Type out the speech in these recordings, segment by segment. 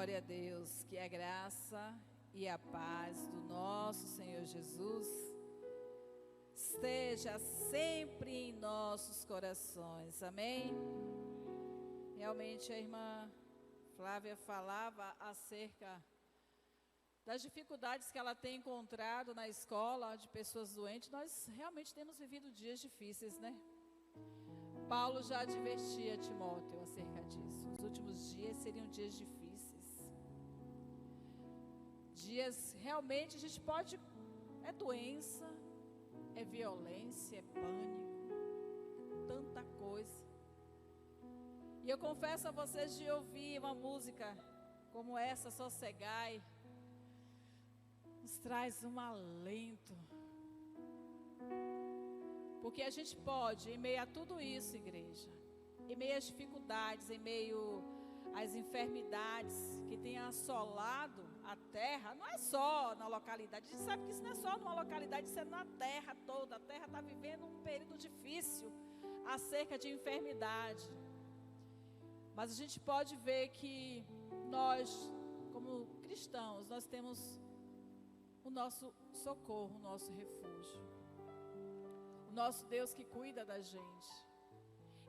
Glória a Deus, que a graça e a paz do nosso Senhor Jesus esteja sempre em nossos corações, amém? Realmente a irmã Flávia falava acerca das dificuldades que ela tem encontrado na escola de pessoas doentes. Nós realmente temos vivido dias difíceis, né? Paulo já advertia Timóteo acerca disso. Os últimos dias seriam dias difíceis. Dias realmente a gente pode... É doença, é violência, é pânico, tanta coisa. E eu confesso a vocês, de ouvir uma música como essa, Sossegai, nos traz um alento. Porque a gente pode, em meio a tudo isso, igreja, em meio às dificuldades, em meio às enfermidades que têm assolado a terra, não é só na localidade, a gente sabe que isso não é só numa localidade, isso é na terra toda. A terra está vivendo um período difícil acerca de enfermidade. Mas a gente pode ver que nós, como cristãos, nós temos o nosso socorro, o nosso refúgio. O nosso Deus que cuida da gente.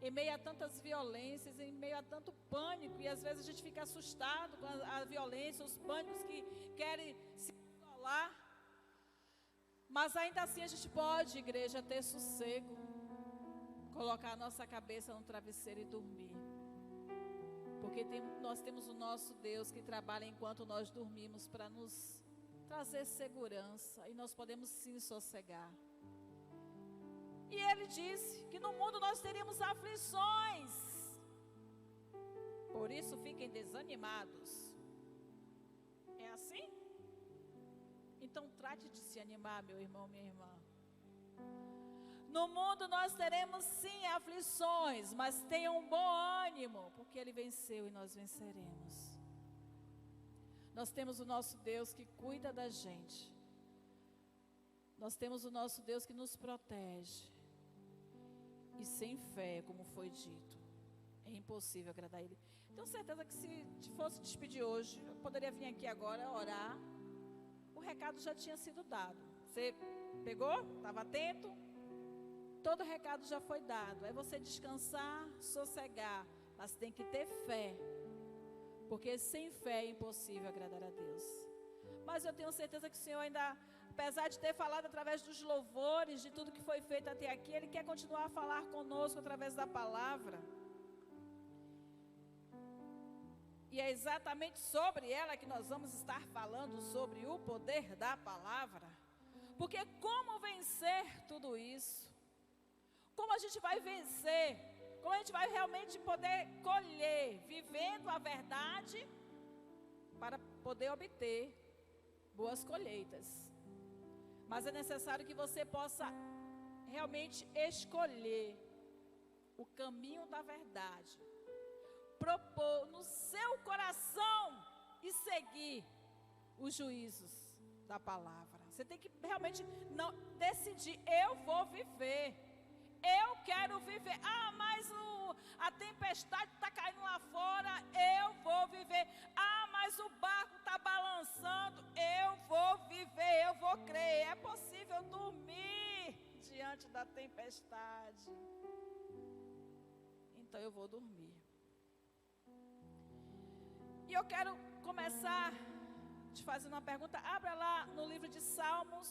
Em meio a tantas violências, em meio a tanto pânico, e às vezes a gente fica assustado com a violência, os pânicos que querem se isolar. Mas ainda assim a gente pode, igreja, ter sossego, colocar a nossa cabeça no travesseiro e dormir. Porque nós temos o nosso Deus que trabalha enquanto nós dormimos para nos trazer segurança, e nós podemos sim sossegar. E ele disse que no mundo nós teríamos aflições. Por isso fiquem desanimados. É assim? Então trate de se animar, meu irmão, minha irmã. No mundo nós teremos sim aflições, mas tenham um bom ânimo, porque ele venceu e nós venceremos. Nós temos o nosso Deus que cuida da gente. Nós temos o nosso Deus que nos protege. E sem fé, como foi dito, é impossível agradar Ele. Tenho certeza que se fosse despedir hoje, eu poderia vir aqui agora orar. O recado já tinha sido dado. Você pegou? Estava atento? Todo o recado já foi dado. É você descansar, sossegar. Mas tem que ter fé. Porque sem fé é impossível agradar a Deus. Mas eu tenho certeza que o Senhor ainda, apesar de ter falado através dos louvores, de tudo que foi feito até aqui, Ele quer continuar a falar conosco através da palavra. E é exatamente sobre ela que nós vamos estar falando, sobre o poder da palavra. Porque como vencer tudo isso? Como a gente vai vencer? Como a gente vai realmente poder colher, vivendo a verdade, para poder obter boas colheitas. Mas é necessário que você possa realmente escolher o caminho da verdade, propor no seu coração e seguir os juízos da palavra. Você tem que realmente não decidir: eu vou viver, eu quero viver. Ah, mas a tempestade está caindo lá fora, eu vou viver. Ah, mas o barco está balançando, eu vou viver, eu vou crer. É possível dormir diante da tempestade. Então eu vou dormir. E eu quero começar te fazendo uma pergunta. Abra lá no livro de Salmos,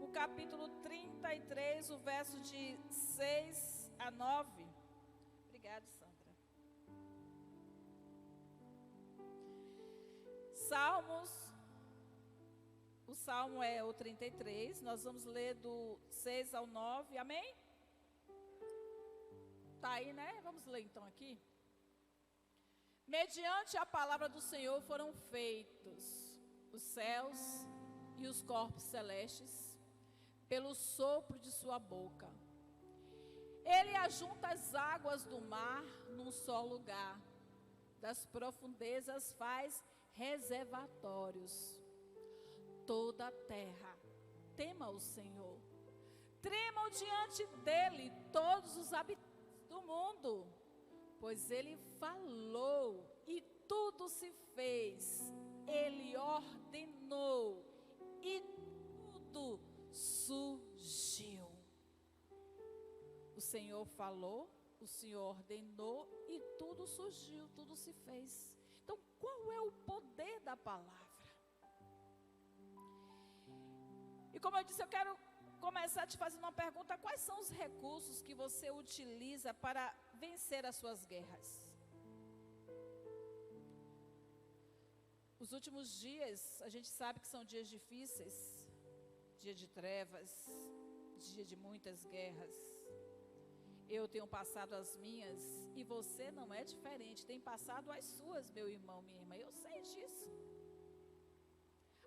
o capítulo 33, o verso de 6 a 9. Obrigada, Sandra. Salmos, o salmo é o 33, nós vamos ler do 6 ao 9, amém? Tá aí, né? Vamos ler então aqui. Mediante a palavra do Senhor foram feitos os céus e os corpos celestes, pelo sopro de sua boca. Ele ajunta as águas do mar num só lugar. Das profundezas faz reservatórios. Toda a terra tema o Senhor. Tremam diante dele todos os habitantes do mundo. Pois ele falou e tudo se fez. Ele ordenou e tudo surgiu. O Senhor falou, o Senhor ordenou e tudo surgiu, tudo se fez. Então, qual é o poder da palavra? E como eu disse, eu quero começar te fazendo uma pergunta: quais são os recursos que você utiliza para vencer as suas guerras? Os últimos dias, a gente sabe que são dias difíceis, dia de trevas, dia de muitas guerras. Eu tenho passado as minhas e você não é diferente, tem passado as suas, meu irmão, minha irmã, eu sei disso.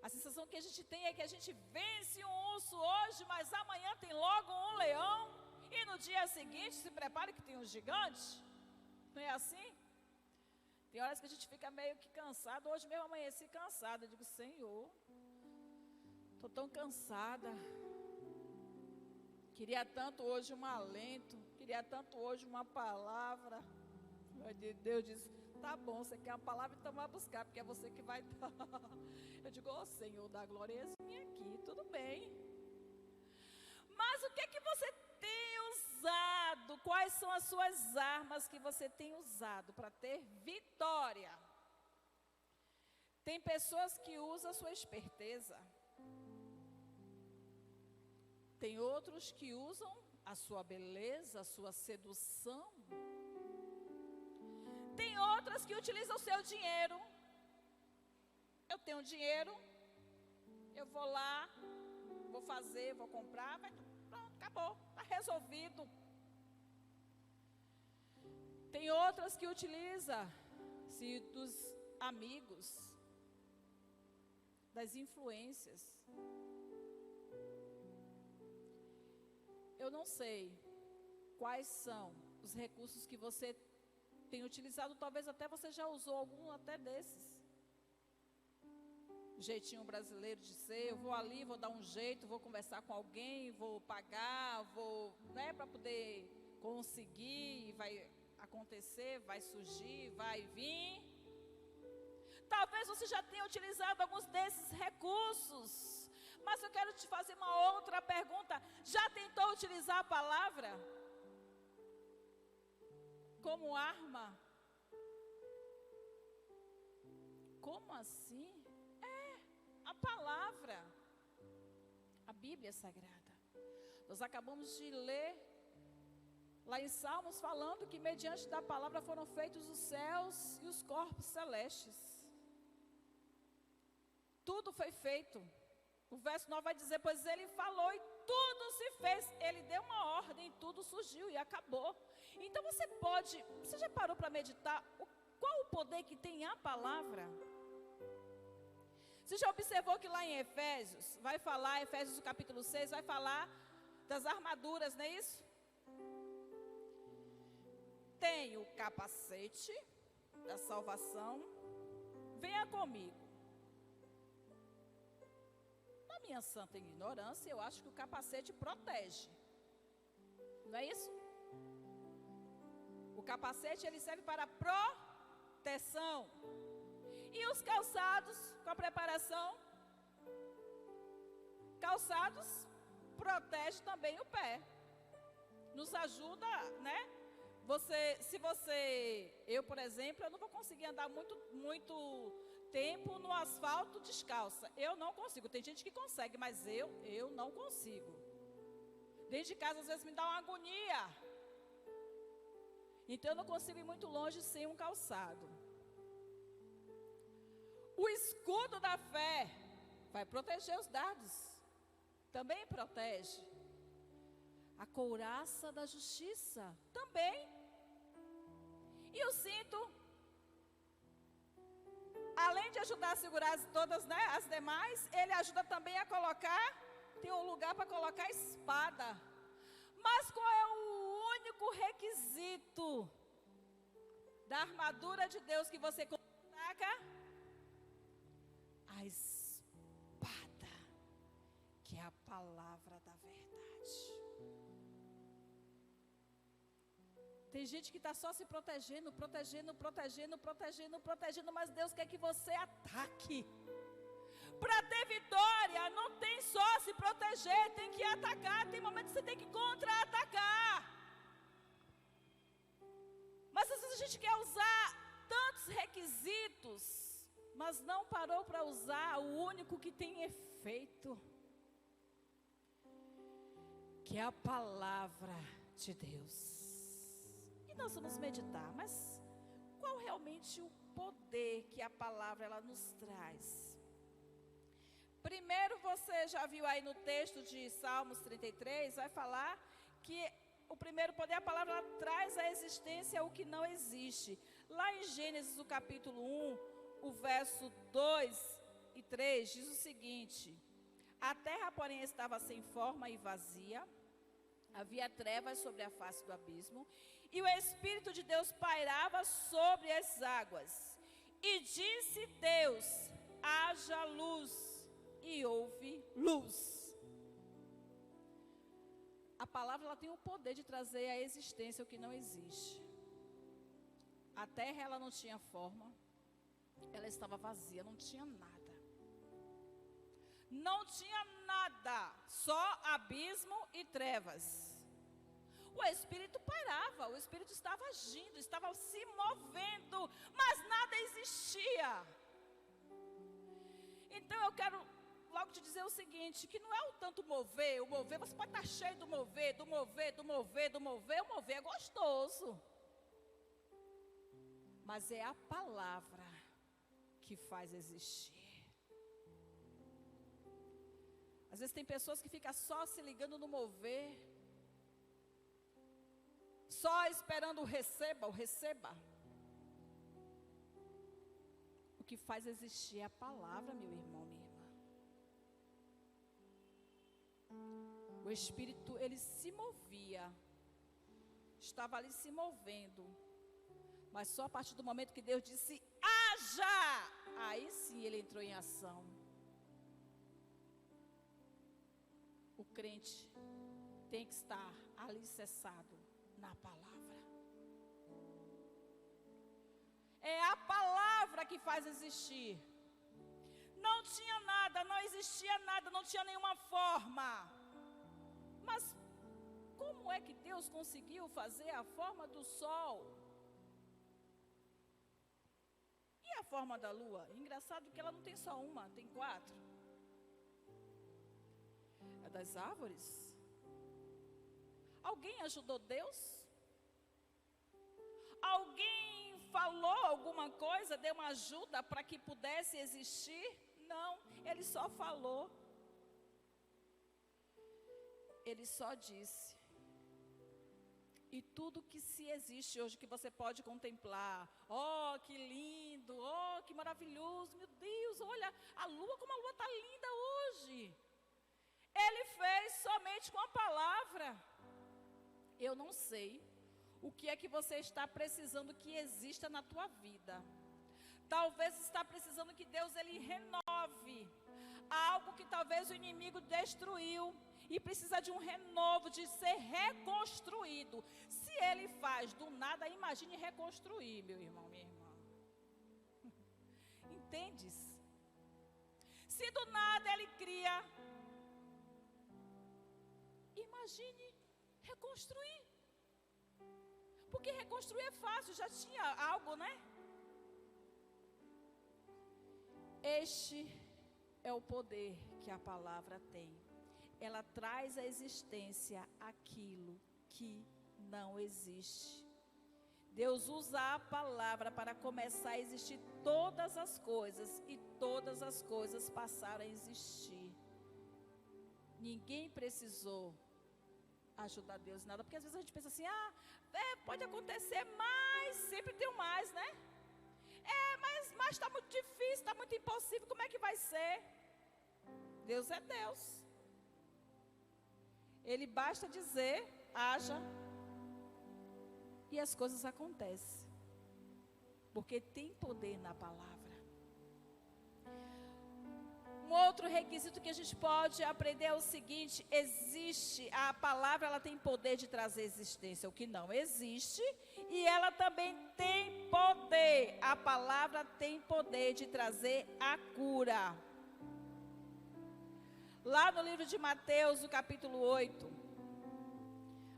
A sensação que a gente tem é que a gente vence um urso hoje, mas amanhã tem logo um leão, e no dia seguinte se prepare que tem um gigante. Não é assim? Tem horas que a gente fica meio que cansado. Hoje mesmo amanheci cansada. Eu digo: Senhor, estou tão cansada. Queria tanto hoje um alento, queria tanto hoje uma palavra. Deus disse: tá bom, você quer uma palavra, então vai buscar, porque é você que vai dar. Eu digo: ô Senhor da glória, vem aqui, tudo bem. Mas o que é que você tem usado? Quais são as suas armas que você tem usado para ter vitória? Tem pessoas que usam a sua esperteza. Tem outros que usam a sua beleza, a sua sedução. Tem outras que utilizam o seu dinheiro. Eu tenho dinheiro, eu vou lá, vou fazer, vou comprar, mas pronto, acabou, está resolvido. Tem outras que utilizam-se dos amigos, das influências. Eu não sei quais são os recursos que você tem utilizado, talvez até você já usou algum até desses. O jeitinho brasileiro de ser: eu vou ali, vou dar um jeito, vou conversar com alguém, vou pagar, vou, né, para poder conseguir, vai acontecer, vai surgir, vai vir. Talvez você já tenha utilizado alguns desses recursos, mas eu quero te fazer uma outra pergunta: já tentou utilizar a palavra como arma? Como assim? A palavra, a Bíblia Sagrada. Nós acabamos de ler lá em Salmos falando que mediante da palavra foram feitos os céus e os corpos celestes. Tudo foi feito. O verso 9 vai dizer: pois ele falou e tudo se fez. Ele deu uma ordem e tudo surgiu e acabou. Então você já parou para meditar qual o poder que tem a palavra? Você já observou que lá em Efésios, vai falar, Efésios capítulo 6, vai falar das armaduras, não é isso? Tem o capacete da salvação. Venha comigo. Na minha santa ignorância, eu acho que o capacete protege. Não é isso? O capacete, ele serve para proteção. E os calçados, com a preparação? Calçados protege também o pé. Nos ajuda, né? Eu, por exemplo, eu não vou conseguir andar muito tempo no asfalto descalça. Eu não consigo. Tem gente que consegue, mas eu não consigo. Dentro de casa, às vezes, me dá uma agonia. Então, eu não consigo ir muito longe sem um calçado. O escudo da fé vai proteger os dardos. Também protege. A couraça da justiça também. E o cinto, além de ajudar a segurar todas, né, as demais, ele ajuda também a colocar, tem um lugar para colocar a espada. Mas qual é o único requisito da armadura de Deus que você coloca? A espada, que é a palavra da verdade. Tem gente que está só se protegendo, mas Deus quer que você ataque. Para ter vitória, não tem só se proteger, tem que atacar. Tem momentos que você tem que contra-atacar. Mas às vezes a gente quer usar tantos requisitos, mas não parou para usar o único que tem efeito, que é a palavra de Deus. E nós vamos meditar, mas qual realmente o poder que a palavra ela nos traz? Primeiro, você já viu aí no texto de Salmos 33, vai falar que o primeiro poder, a palavra ela traz à existência o que não existe. Lá em Gênesis, o capítulo 1, o verso 2 e 3, diz o seguinte: a terra, porém, estava sem forma e vazia, havia trevas sobre a face do abismo, e o Espírito de Deus pairava sobre as águas. E disse Deus: haja luz, e houve luz. A palavra ela tem o poder de trazer à existência o que não existe. A terra ela não tinha forma, ela estava vazia, não tinha nada. Não tinha nada, só abismo e trevas. O Espírito pairava, o Espírito estava agindo, estava se movendo, mas nada existia. Então eu quero logo te dizer o seguinte, que não é o tanto mover, o mover, você pode estar cheio do mover, o mover é gostoso. Mas é a palavra que faz existir. Às vezes tem pessoas que ficam só se ligando no mover, só esperando o receba. O que faz existir é a palavra, meu irmão, minha irmã. O Espírito, ele se movia, estava ali se movendo, mas só a partir do momento que Deus disse, haja, aí sim ele entrou em ação. O crente tem que estar alicerçado na palavra. É a palavra que faz existir. Não tinha nada, não existia nada, não tinha nenhuma forma. Mas como é que Deus conseguiu fazer a forma do sol? E a forma da lua? Engraçado que ela não tem só uma, tem 4. É das árvores. Alguém ajudou Deus? Alguém falou alguma coisa, deu uma ajuda para que pudesse existir? Não, ele só falou. Ele só disse. E tudo que se existe hoje, que você pode contemplar, oh, que lindo, oh, que maravilhoso, meu Deus, olha a lua, como a lua está linda hoje. Ele fez somente com a palavra. Eu não sei o que é que você está precisando que exista na tua vida. Talvez está precisando que Deus ele renove algo que talvez o inimigo destruiu e precisa de um renovo, de ser reconstruído. Se ele faz do nada, imagine reconstruir, meu irmão, minha irmã. Entendes? Se do nada ele cria, imagine reconstruir. Porque reconstruir é fácil, já tinha algo, né? Este é o poder que a palavra tem. Ela traz à existência aquilo que não existe. Deus usa a palavra para começar a existir todas as coisas, e todas as coisas passaram a existir. Ninguém precisou ajudar Deus em nada, porque às vezes a gente pensa assim, pode acontecer, mas sempre tem um mais, né? Mas está muito difícil, está muito impossível, como é que vai ser? Deus é Deus. Ele basta dizer, haja, e as coisas acontecem, porque tem poder na palavra. Um outro requisito que a gente pode aprender é o seguinte: existe, a palavra ela tem poder de trazer existência, o que não existe, e ela também tem poder, a palavra tem poder de trazer a cura. Lá no livro de Mateus, no capítulo 8,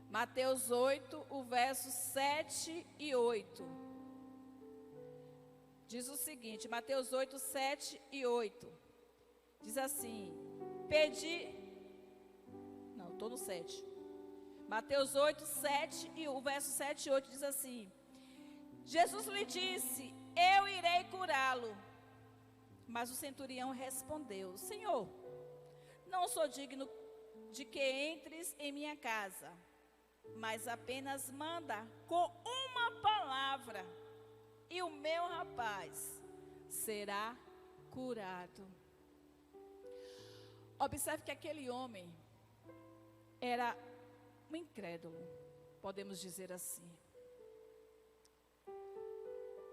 Mateus 8, o verso 7 e 8. Diz o seguinte, Mateus 8, 7 e 8. Diz assim, não, estou no 7. Mateus 8, 7 e o verso 7 e 8 diz assim: Jesus lhe disse, eu irei curá-lo. Mas o centurião respondeu, Senhor, não sou digno de que entres em minha casa, mas apenas manda com uma palavra, e o meu rapaz será curado. Observe que aquele homem era um incrédulo, podemos dizer assim.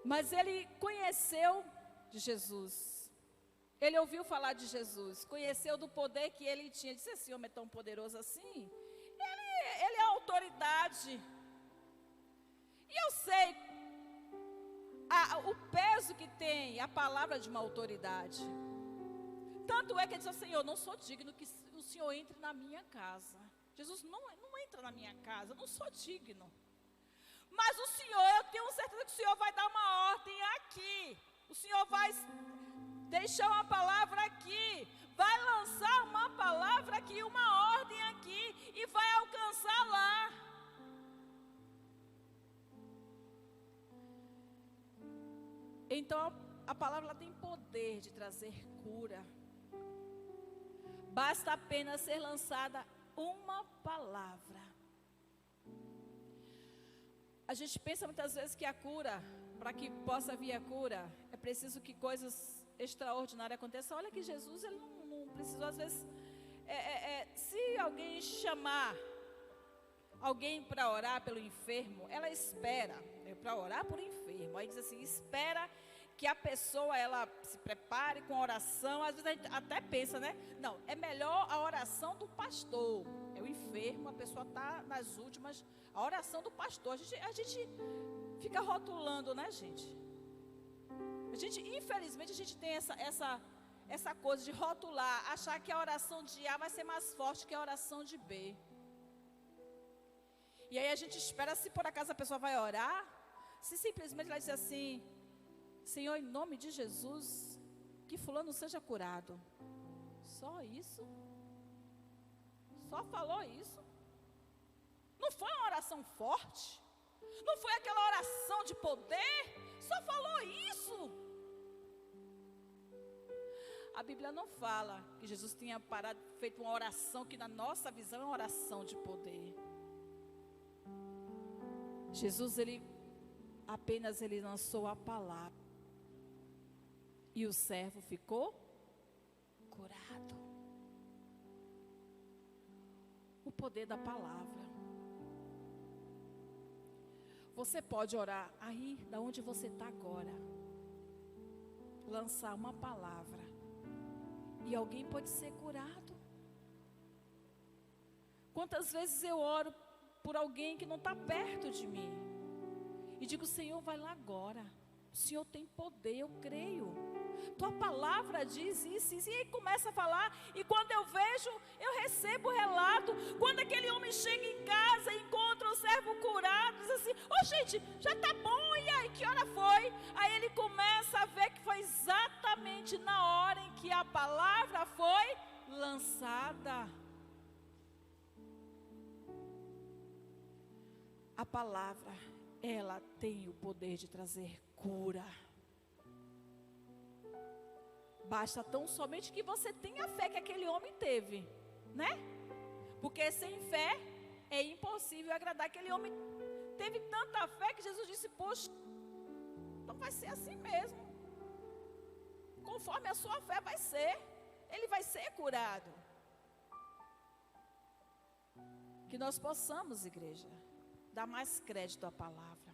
Mas ele conheceu de Jesus. Ele ouviu falar de Jesus, conheceu do poder que ele tinha. Disse, esse homem é tão poderoso assim? Ele é autoridade. E eu sei o peso que tem a palavra de uma autoridade. Tanto é que ele disse, Senhor, não sou digno que o Senhor entre na minha casa. Jesus, não entra na minha casa, eu não sou digno. Mas o Senhor, eu tenho certeza que o Senhor vai dar uma ordem aqui. O Senhor vai deixar uma palavra aqui. Vai lançar uma palavra aqui, uma ordem aqui. E vai alcançar lá. Então, a palavra ela tem poder de trazer cura. Basta apenas ser lançada uma palavra. A gente pensa muitas vezes que a cura, para que possa vir a cura, é preciso que coisas extraordinárias aconteçam. Olha que Jesus, ele não precisou, às vezes, se alguém chamar alguém para orar pelo enfermo, ela espera, para orar por enfermo, aí diz assim, espera que a pessoa, ela se prepare com a oração. Às vezes a gente até pensa, né? Não, é melhor a oração do pastor. É o enfermo, a pessoa está nas últimas, a oração do pastor. A gente fica rotulando, né, gente? Infelizmente, a gente tem essa coisa de rotular, achar que a oração de A vai ser mais forte que a oração de B. E aí a gente espera, se por acaso a pessoa vai orar, se simplesmente ela diz assim, Senhor, em nome de Jesus, que fulano seja curado. Só isso? Só falou isso? Não foi uma oração forte? Não foi aquela oração de poder? Só falou isso? A Bíblia não fala que Jesus tinha feito uma oração que na nossa visão é uma oração de poder. Jesus, apenas ele lançou a palavra. E o servo ficou curado. O poder da palavra. Você pode orar aí, da onde você está agora. Lançar uma palavra. E alguém pode ser curado. Quantas vezes eu oro por alguém que não está perto de mim. E digo, Senhor, vai lá agora. O Senhor tem poder, eu creio. Tua palavra diz isso. E aí começa a falar. E quando eu vejo, eu recebo o relato. Quando aquele homem chega em casa e encontra o servo curado, diz assim, gente, já está bom, e aí, que hora foi? Aí ele começa a ver que foi exatamente na hora em que a palavra foi lançada. A palavra, ela tem o poder de trazer cura. Basta tão somente que você tenha a fé que aquele homem teve, né? Porque sem fé é impossível agradar. Aquele homem teve tanta fé que Jesus disse, poxa, então vai ser assim mesmo. Conforme a sua fé vai ser, ele vai ser curado. Que nós possamos, igreja, dar mais crédito à palavra.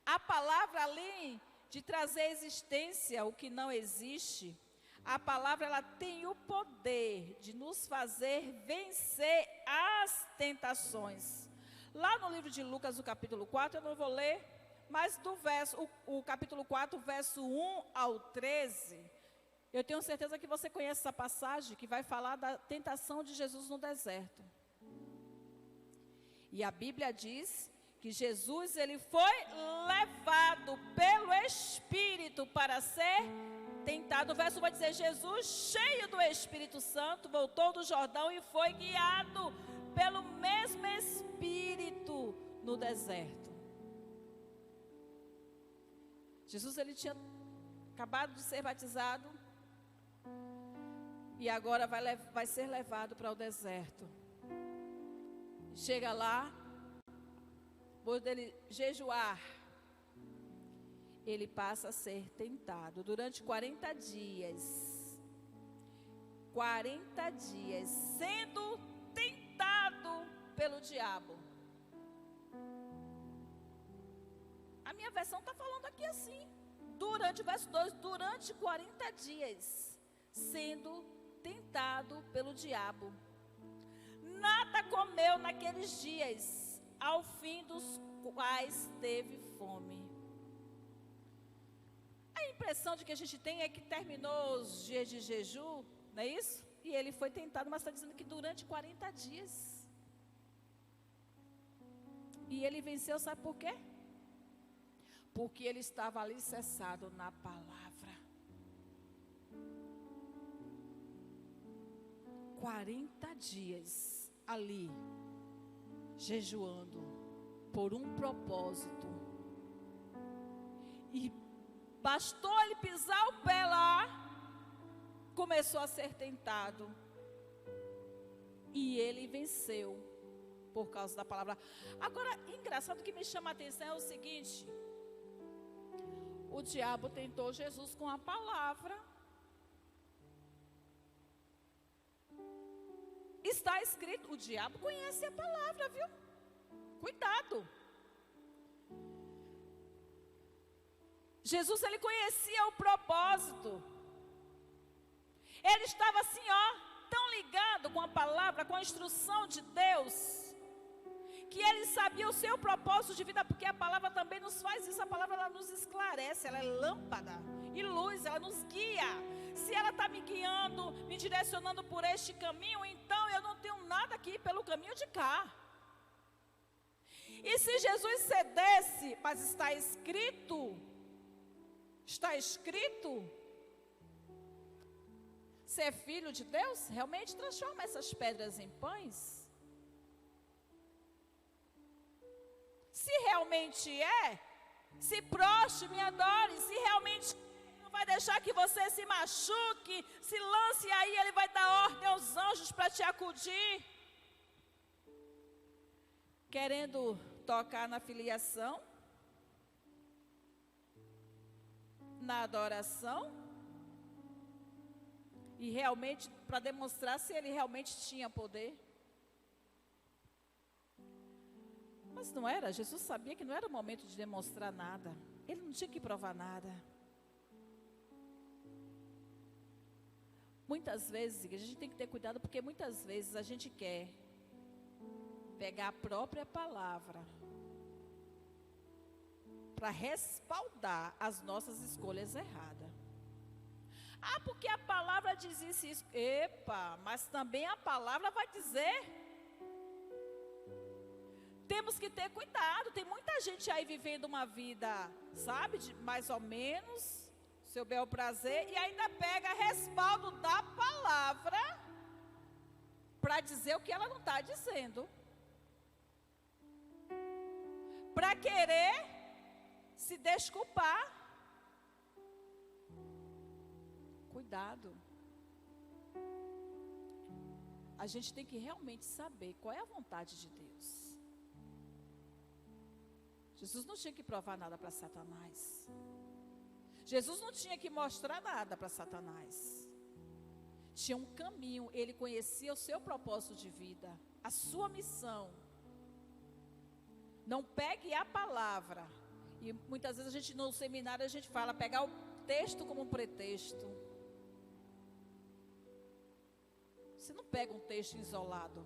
A palavra, além de trazer existência o que não existe, A palavra, ela tem o poder de nos fazer vencer as tentações. Lá no livro de Lucas, o capítulo 4, eu não vou ler, mas do o capítulo 4, verso 1 ao 13, eu tenho certeza que você conhece essa passagem que vai falar da tentação de Jesus no deserto. E a Bíblia diz que Jesus, ele foi levado pelo Espírito para ser tentado. O verso vai dizer: Jesus, cheio do Espírito Santo, voltou do Jordão e foi guiado pelo mesmo Espírito no deserto. Jesus, ele tinha acabado de ser batizado e agora vai ser levado para o deserto. Chega lá, depois dele jejuar, ele passa a ser tentado durante 40 dias. 40 dias sendo tentado pelo diabo. A minha versão está falando aqui assim. Durante, verso 2, durante 40 dias sendo tentado pelo diabo. Nada comeu naqueles dias, ao fim dos quais teve fome. A impressão de que a gente tem é que terminou os dias de jejum, não é isso? E ele foi tentado, mas está dizendo que durante 40 dias. E ele venceu, sabe por quê? Porque ele estava alicerçado na palavra. 40 dias ali, jejuando, por um propósito. E bastou ele pisar o pé lá, começou a ser tentado. E ele venceu, por causa da palavra. Agora, engraçado, que me chama a atenção é o seguinte: o diabo tentou Jesus com a palavra. Está escrito, o diabo conhece a palavra, viu? Cuidado. Jesus, ele conhecia o propósito. Ele estava assim, tão ligado com a palavra, com a instrução de Deus, que ele sabia o seu propósito de vida, porque a palavra também nos faz isso. A palavra, ela nos esclarece, ela é lâmpada e luz, ela nos guia. Se ela está me guiando, me direcionando por este caminho, então eu não tenho nada aqui pelo caminho de cá. E se Jesus cedesse, mas está escrito, ser filho de Deus, realmente transforma essas pedras em pães? Se realmente se prostre, me adore. Se realmente não vai deixar que você se machuque, se lance aí, ele vai dar ordem aos anjos para te acudir. Querendo tocar na filiação, na adoração, e realmente para demonstrar se ele realmente tinha poder. Mas não era, Jesus sabia que não era o momento de demonstrar nada. Ele não tinha que provar nada. Muitas vezes, a gente tem que ter cuidado, porque muitas vezes a gente quer pegar a própria palavra para respaldar as nossas escolhas erradas. Porque a palavra diz isso. Epa, mas também a palavra vai dizer. Temos que ter cuidado. Tem muita gente aí vivendo uma vida, sabe, de mais ou menos, seu bel prazer, e ainda pega respaldo da palavra para dizer o que ela não está dizendo. Para querer se desculpar. Cuidado. A gente tem que realmente saber qual é a vontade de Deus. Jesus não tinha que provar nada para Satanás. Jesus não tinha que mostrar nada para Satanás. Tinha um caminho, ele conhecia o seu propósito de vida, a sua missão. Não pegue a palavra. E muitas vezes a gente no seminário a gente fala, pegar o texto como um pretexto. Você não pega um texto isolado.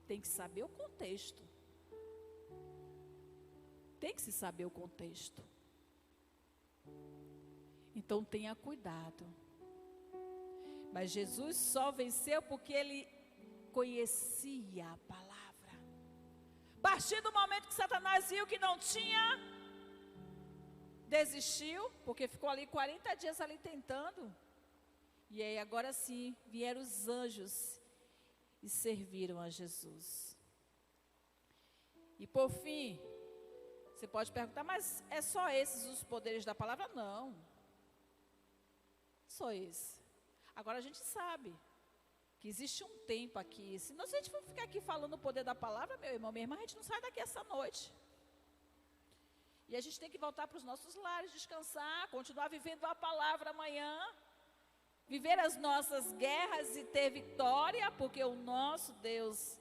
Tem que saber o contexto. Tem que se saber o contexto. Então tenha cuidado. Mas Jesus só venceu porque ele conhecia a palavra. A partir do momento que Satanás viu que não tinha, desistiu, porque ficou ali 40 dias ali tentando. E aí agora sim, vieram os anjos e serviram a Jesus. E por fim, você pode perguntar, mas é só esses os poderes da palavra? Não. Só esse. Agora a gente sabe que existe um tempo aqui. Se a gente for ficar aqui falando o poder da palavra, meu irmão, minha irmã, a gente não sai daqui essa noite. E a gente tem que voltar para os nossos lares, descansar, continuar vivendo a palavra amanhã. Viver as nossas guerras e ter vitória, porque o nosso Deus,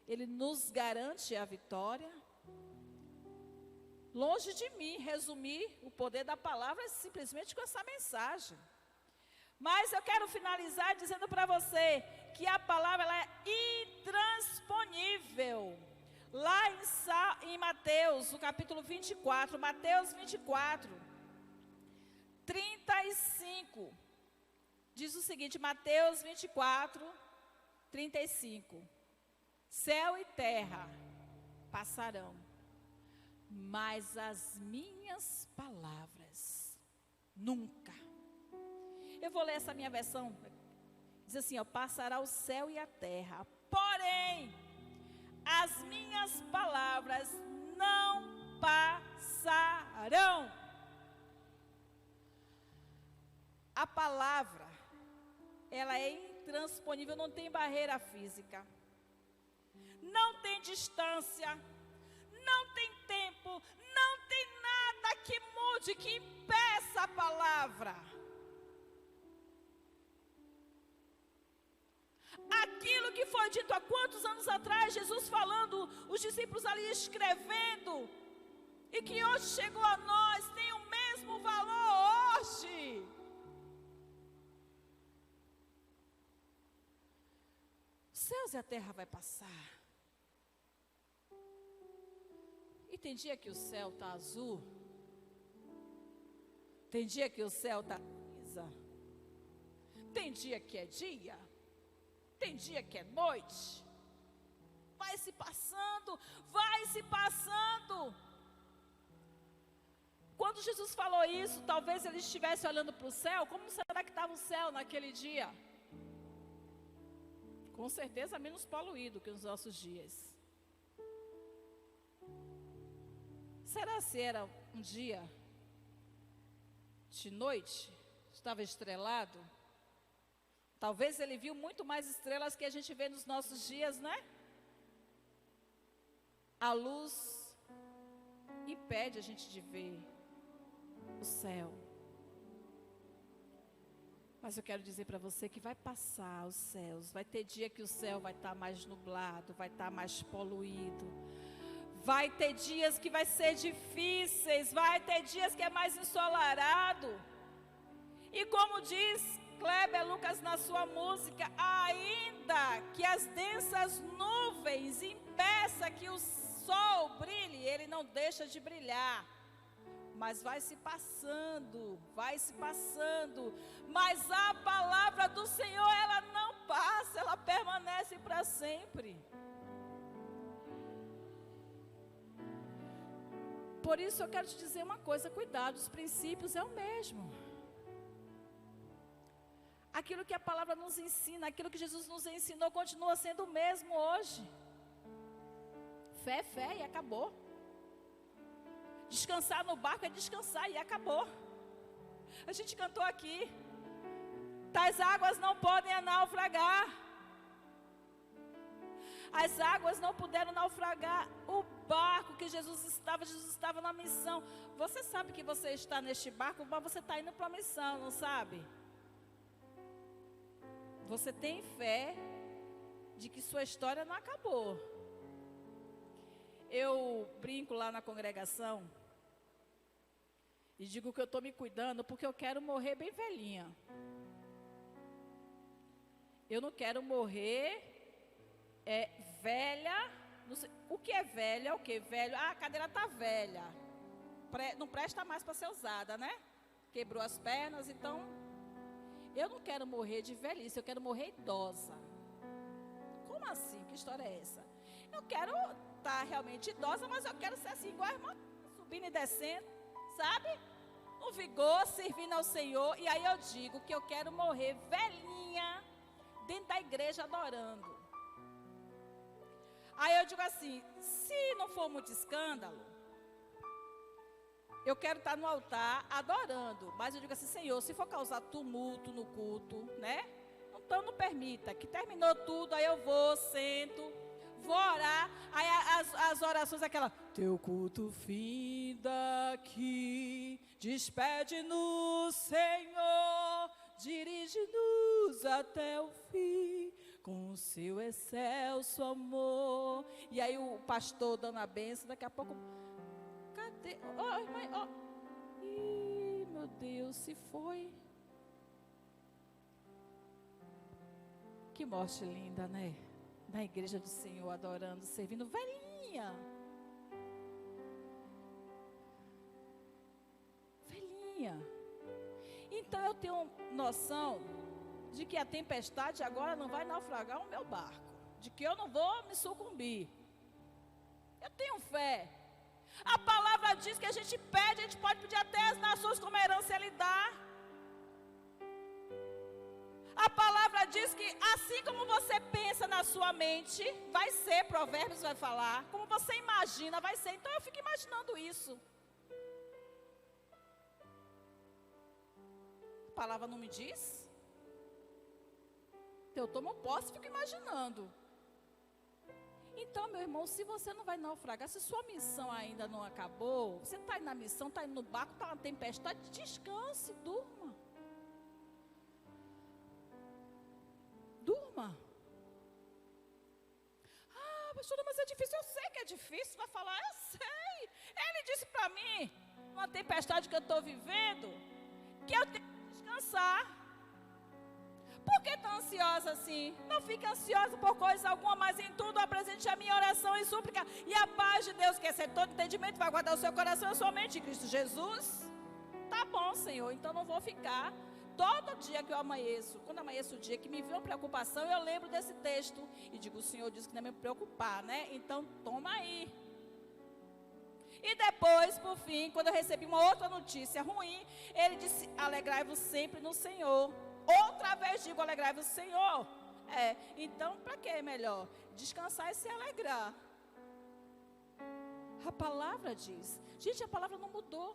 Ele nos garante a vitória. Longe de mim resumir o poder da palavra simplesmente com essa mensagem. Mas eu quero finalizar dizendo para você que a palavra ela é intransponível. Lá em Mateus, no capítulo 24, Mateus 24, 35, diz o seguinte, Mateus 24, 35. Céu e terra passarão, mas as minhas palavras nunca. Eu vou ler essa minha versão. Diz assim, ó, passará o céu e a terra, porém, as minhas palavras não passarão. A palavra, ela é intransponível, não tem barreira física. Não tem distância, não tem tempo, não tem nada que mude, que impeça a palavra. Aquilo que foi dito há quantos anos atrás, Jesus falando, os discípulos ali escrevendo, e que hoje chegou a nós, tem o mesmo valor hoje. Os céus e a terra vai passar. E tem dia que o céu está azul, tem dia que o céu está cinza, tem dia que é dia, tem dia que é noite. Vai se passando, vai se passando. Quando Jesus falou isso, talvez ele estivesse olhando para o céu. Como será que estava o céu naquele dia? Com certeza menos poluído que os nossos dias. Será se era um dia de noite? Estava estrelado? Talvez ele viu muito mais estrelas que a gente vê nos nossos dias, né? A luz impede a gente de ver o céu. Mas eu quero dizer para você que vai passar os céus. Vai ter dia que o céu vai estar mais nublado, vai estar mais poluído. Vai ter dias que vai ser difíceis, vai ter dias que é mais ensolarado. E como diz Kleber Lucas na sua música, ainda que as densas nuvens impeçam que o sol brilhe, ele não deixa de brilhar. Mas vai se passando, mas a palavra do Senhor, ela não passa, ela permanece para sempre. Por isso eu quero te dizer uma coisa, cuidado, os princípios é o mesmo. Aquilo que a palavra nos ensina, aquilo que Jesus nos ensinou, continua sendo o mesmo hoje. Fé é fé e acabou. Descansar no barco é descansar e acabou. A gente cantou aqui, tais águas não podem naufragar. As águas não puderam naufragar o barco que Jesus estava na missão. Você sabe que você está neste barco, mas você está indo para a missão, não sabe? Você tem fé de que sua história não acabou. Eu brinco lá na congregação e digo que eu estou me cuidando porque eu quero morrer bem velhinha. Eu não quero morrer velha. Não sei, o que é velha? O que? Velho? Ah, a cadeira está velha. Não presta mais para ser usada, né? Quebrou as pernas, então... Eu não quero morrer de velhice, eu quero morrer idosa. Como assim? Que história é essa? Eu quero estar realmente idosa, mas eu quero ser assim, igual a irmã, subindo e descendo, sabe? No vigor, servindo ao Senhor. E aí eu digo que eu quero morrer velhinha, dentro da igreja adorando. Aí eu digo assim, se não for muito escândalo, eu quero estar no altar adorando. Mas eu digo assim, Senhor, se for causar tumulto no culto, né? Então não permita, que terminou tudo, aí eu vou, sento, vou orar. Aí as orações, aquela, teu culto finda aqui, despede-nos, Senhor, dirige-nos até o fim, com o seu excelso amor. E aí o pastor dando a bênção, daqui a pouco... Cadê? Ih, meu Deus, se foi. Que morte linda, né? Na igreja do Senhor, adorando, servindo, velhinha. Velhinha. Então eu tenho noção de que a tempestade agora não vai naufragar o meu barco. De que eu não vou me sucumbir. Eu tenho fé. A palavra diz que a gente pede, a gente pode pedir até as nações como herança Ele dá. A palavra diz que assim como você pensa na sua mente, vai ser, Provérbios vai falar, como você imagina, vai ser. Então eu fico imaginando isso. A palavra não me diz? Então eu tomo posse e fico imaginando. Então, meu irmão, se você não vai naufragar, se sua missão ainda não acabou, você está indo na missão, está indo no barco, está na tempestade, descanse, durma. Durma. Ah, pastora, mas é difícil. Eu sei que é difícil. Vai falar, eu sei. Ele disse para mim, numa tempestade que eu estou vivendo, que eu tenho que descansar. Por que tão ansiosa assim? Não fique ansiosa por coisa alguma, mas em tudo apresente a minha oração e súplica. E a paz de Deus, que excede todo entendimento, vai guardar o seu coração e a sua mente em Cristo Jesus. Tá bom, Senhor, então não vou ficar. Todo dia que eu amanheço, quando amanheço o dia que me vem uma preocupação, eu lembro desse texto. E digo, o Senhor disse que não é me preocupar, né? Então toma aí. E depois, por fim, quando eu recebi uma outra notícia ruim, Ele disse, alegrai-vos sempre no Senhor. Outra vez digo, alegrai-vos no Senhor. Então, para que é melhor? Descansar e se alegrar. A palavra diz. Gente, a palavra não mudou.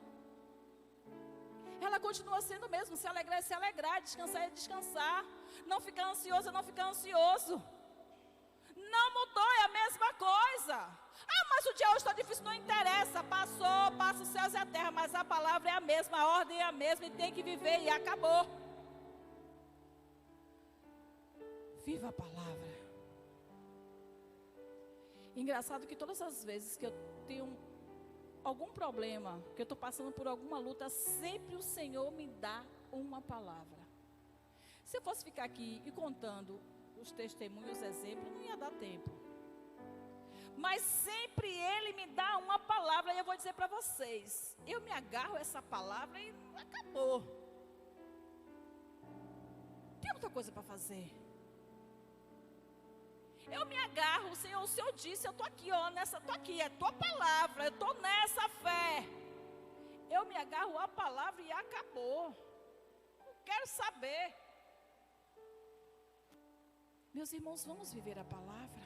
Ela continua sendo mesmo. Se alegrar é se alegrar, descansar é descansar. Não ficar ansioso é não ficar ansioso. Não mudou, é a mesma coisa. Ah, mas o dia hoje está difícil, não interessa. Passa os céus e a terra, mas a palavra é a mesma, a ordem é a mesma e tem que viver e acabou. Viva a palavra. Engraçado que todas as vezes que eu tenho algum problema, que eu estou passando por alguma luta, sempre o Senhor me dá uma palavra. Se eu fosse ficar aqui e contando os testemunhos, os exemplos, não ia dar tempo. Mas sempre Ele me dá uma palavra e eu vou dizer para vocês, eu me agarro a essa palavra e acabou. Tem muita coisa para fazer. Eu me agarro, o Senhor disse, eu estou aqui, estou aqui, é tua palavra, eu estou nessa fé. Eu me agarro à palavra e acabou. Não quero saber. Meus irmãos, vamos viver a palavra.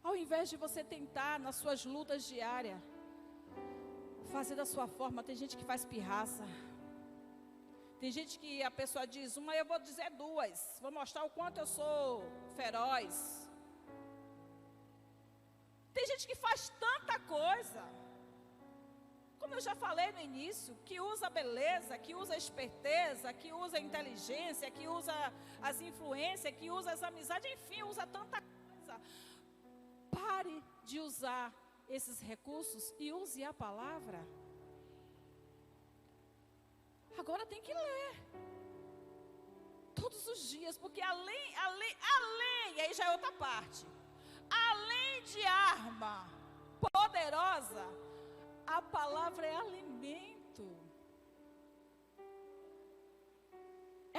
Ao invés de você tentar nas suas lutas diárias, fazer da sua forma, tem gente que faz pirraça. Tem gente que a pessoa diz uma, eu vou dizer duas. Vou mostrar o quanto eu sou feroz. Tem gente que faz tanta coisa. Como eu já falei no início, que usa beleza, que usa esperteza, que usa inteligência, que usa as influências, que usa as amizades, enfim, usa tanta coisa. Pare de usar esses recursos e use a palavra. Agora tem que ler. Todos os dias, porque além, e aí já é outra parte. Além de arma poderosa, a palavra é alimento.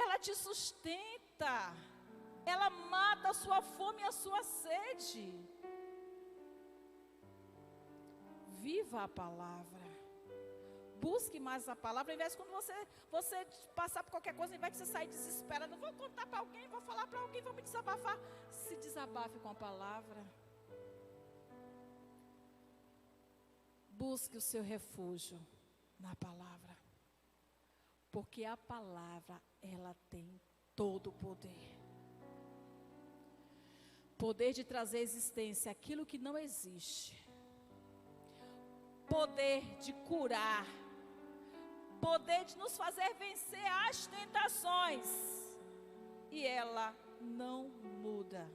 Ela te sustenta. Ela mata a sua fome e a sua sede. Viva a palavra. Busque mais a palavra. Ao invés de quando você passar por qualquer coisa, ao invés de você sair desesperado, vou contar para alguém, vou falar para alguém, vou me desabafar. Se desabafe com a palavra. Busque o seu refúgio na palavra. Porque a palavra, ela tem todo o poder. Poder de trazer à existência aquilo que não existe. Poder de curar. Poder de nos fazer vencer as tentações. E ela não muda.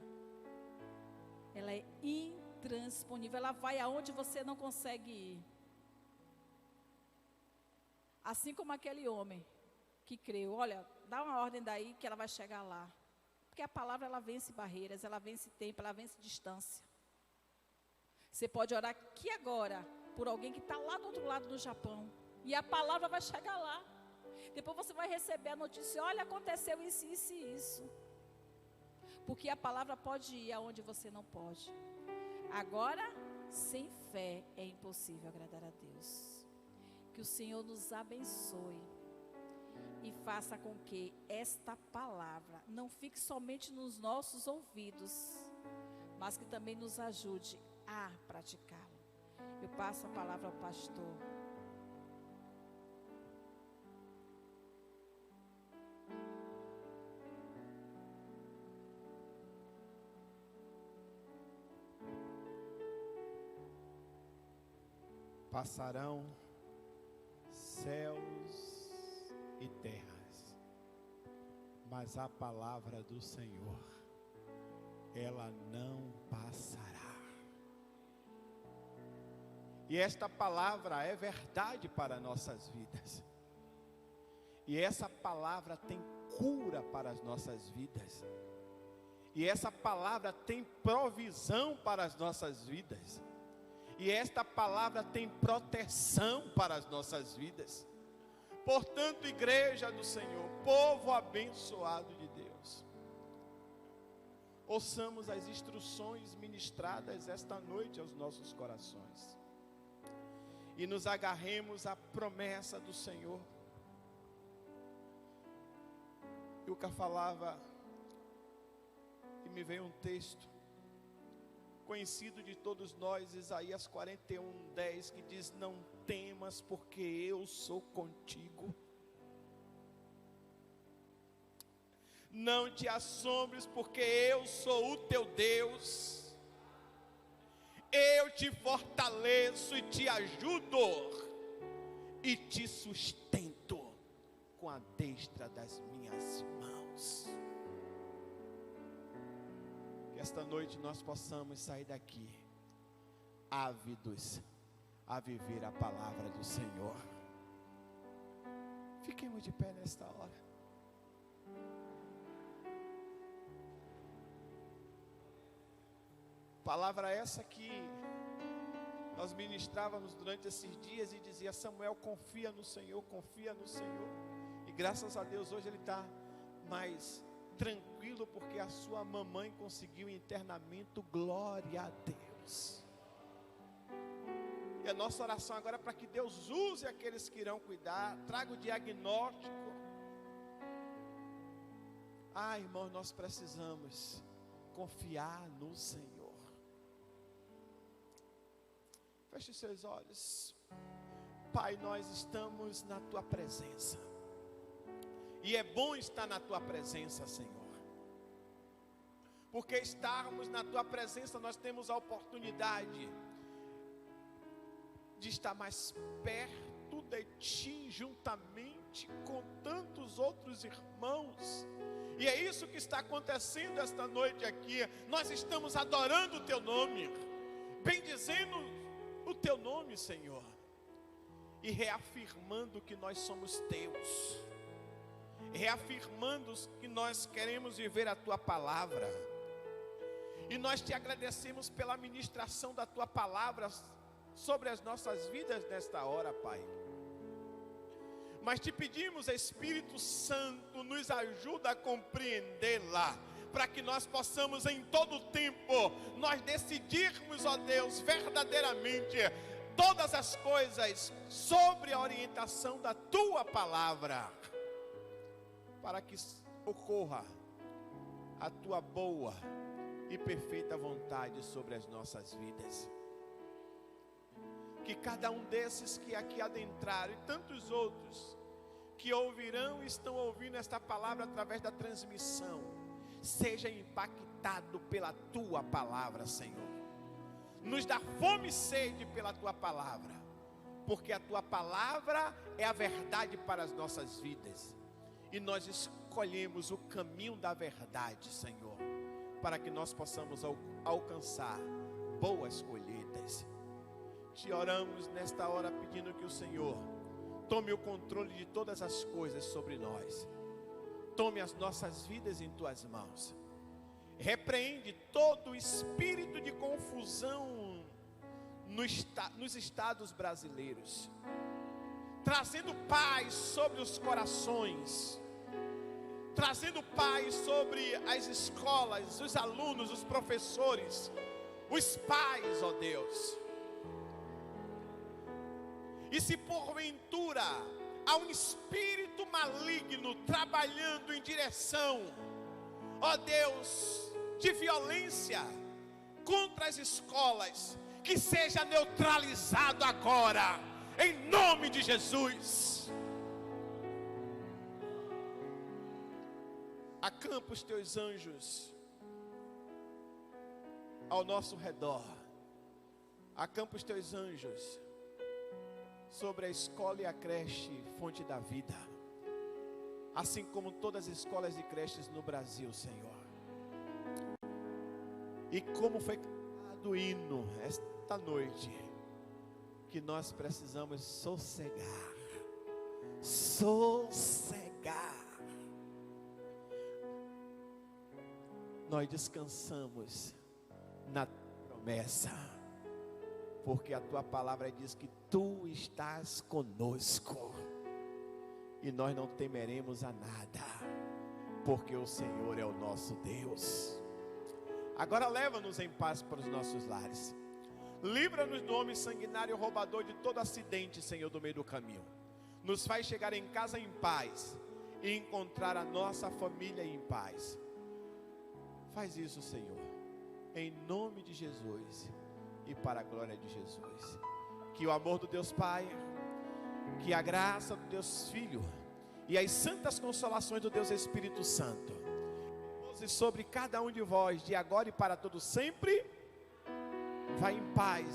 Ela é intransponível. Ela vai aonde você não consegue ir. Assim como aquele homem que creu. Olha, dá uma ordem daí que ela vai chegar lá. Porque a palavra, ela vence barreiras, ela vence tempo, ela vence distância. Você pode orar aqui agora por alguém que está lá do outro lado do Japão. E a palavra vai chegar lá. Depois você vai receber a notícia, olha, aconteceu isso, isso e isso. Porque a palavra pode ir aonde você não pode. Agora, sem fé é impossível agradar a Deus. Que o Senhor nos abençoe. E faça com que esta palavra não fique somente nos nossos ouvidos, mas que também nos ajude a praticá-la. Eu passo a palavra ao pastor. Passarão céus e terras, mas a palavra do Senhor, ela não passará. E esta palavra é verdade para nossas vidas. E essa palavra tem cura para as nossas vidas. E essa palavra tem provisão para as nossas vidas. E esta palavra tem proteção para as nossas vidas. Portanto, igreja do Senhor, povo abençoado de Deus, ouçamos as instruções ministradas esta noite aos nossos corações. E nos agarremos à promessa do Senhor. Ilka falava, e me veio um texto conhecido de todos nós, Isaías 41:10, que diz: não temas, porque eu sou contigo. Não te assombres, porque eu sou o teu Deus. Eu te fortaleço e te ajudo, e te sustento com a destra das minhas mãos. Que esta noite nós possamos sair daqui ávidos a viver a palavra do Senhor. Fiquemos de pé nesta hora. Palavra essa que nós ministrávamos durante esses dias e dizia: Samuel, confia no Senhor, confia no Senhor. E graças a Deus hoje ele está mais tranquilo, porque a sua mamãe conseguiu internamento. Glória a Deus. E a nossa oração agora é para que Deus use aqueles que irão cuidar, traga o diagnóstico. Irmãos, nós precisamos confiar no Senhor. Feche os seus olhos. Pai, nós estamos na Tua presença. E é bom estar na Tua presença, Senhor. Porque estarmos na Tua presença, nós temos a oportunidade de estar mais perto de Ti, juntamente com tantos outros irmãos. E é isso que está acontecendo esta noite aqui. Nós estamos adorando o Teu nome, bendizendo o Teu nome, Senhor, e reafirmando que nós somos Teus. reafirmando que nós queremos viver a Tua palavra. E nós te agradecemos pela ministração da Tua palavra sobre as nossas vidas nesta hora, Pai. Mas te pedimos, Espírito Santo, nos ajuda a compreendê-la, para que nós possamos em todo tempo, nós decidirmos, ó Deus, verdadeiramente, todas as coisas sobre a orientação da Tua palavra, para que ocorra a Tua boa e perfeita vontade sobre as nossas vidas. Que cada um desses que aqui adentraram e tantos outros que ouvirão e estão ouvindo esta palavra através da transmissão, seja impactado pela Tua palavra, Senhor. Nos dá fome e sede pela Tua palavra, porque a Tua palavra é a verdade para as nossas vidas, e nós escolhemos o caminho da verdade, Senhor, para que nós possamos alcançar boas colheitas. Te oramos nesta hora pedindo que o Senhor tome o controle de todas as coisas sobre nós. Tome as nossas vidas em Tuas mãos. Repreende todo espírito de confusão nos estados brasileiros, trazendo paz sobre os corações, trazendo paz sobre as escolas, os alunos, os professores, os pais, ó Deus. E se porventura há um espírito maligno trabalhando em direção, ó Deus, de violência contra as escolas, que seja neutralizado agora, em nome de Jesus. Acampa os Teus anjos ao nosso redor. Acampa os Teus anjos sobre a escola e a creche Fonte da Vida, assim como todas as escolas e creches no Brasil, Senhor. E como foi cantado o hino esta noite, que nós precisamos sossegar. Nós descansamos na promessa, porque a Tua palavra diz que Tu estás conosco, e nós não temeremos a nada, porque o Senhor é o nosso Deus. Agora leva-nos em paz para os nossos lares. Livra-nos do homem sanguinário, roubador, de todo acidente, Senhor, do meio do caminho. Nos faz chegar em casa em paz e encontrar a nossa família em paz. Faz isso, Senhor, em nome de Jesus e para a glória de Jesus. Que o amor do Deus Pai, que a graça do Deus Filho e as santas consolações do Deus Espírito Santo pouse sobre cada um de vós, de agora e para todo sempre. Vai em paz.